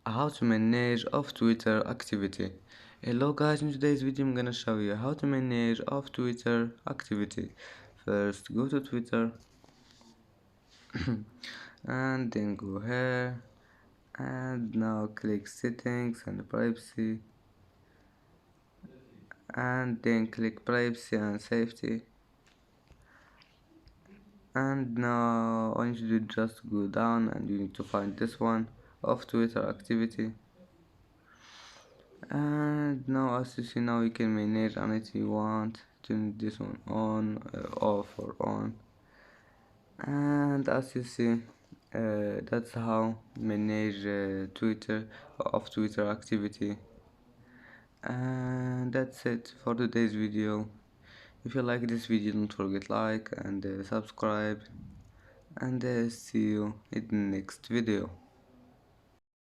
How to manage of Twitter activity. Hello guys, in today's video I'm gonna show you how to manage of Twitter activity. First go to Twitter and then go here and now click settings and privacy and then click privacy and safety, and now all you need to do just go down and you need to find this one of Twitter activity. And now as you see, now you can manage anything you want. Turn this one on, off or on. And as you see, that's how manage Twitter of Twitter activity. And that's it for today's video. If you like this video, don't forget like and subscribe, and see you in the next video.